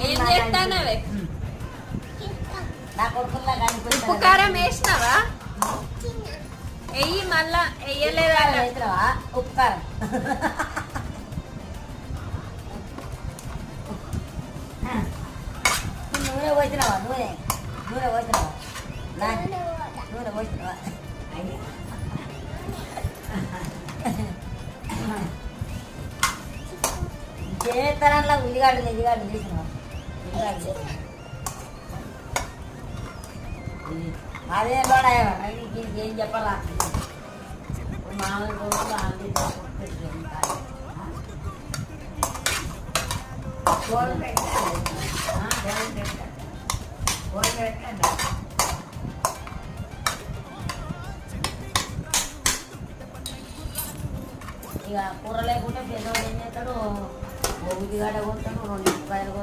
ఏం చేస్తానవే? నా కొడుకుల్లా కనిపిస్తుంది. ఉప్పు కారం వేసినావా? వెయ్యి మళ్ళా వెయ్యలేదా? ఉప్పు కారం నూనె పోసినావా? నూనె పోసినావా? నూనె పోసినావా? చేతనంలో ఉల్లిగడ్డలు తీసినావా? అదే ఏం చెప్పాలా? మామూలు రోజులు ఆంటీ ఇక కూర లేకుంటే పెద్దవాడు ఏం చేస్తాడు? ఉల్లిగడ్డ కొడతాడు, 2 ఉల్లిపాయలు కొడతాడు.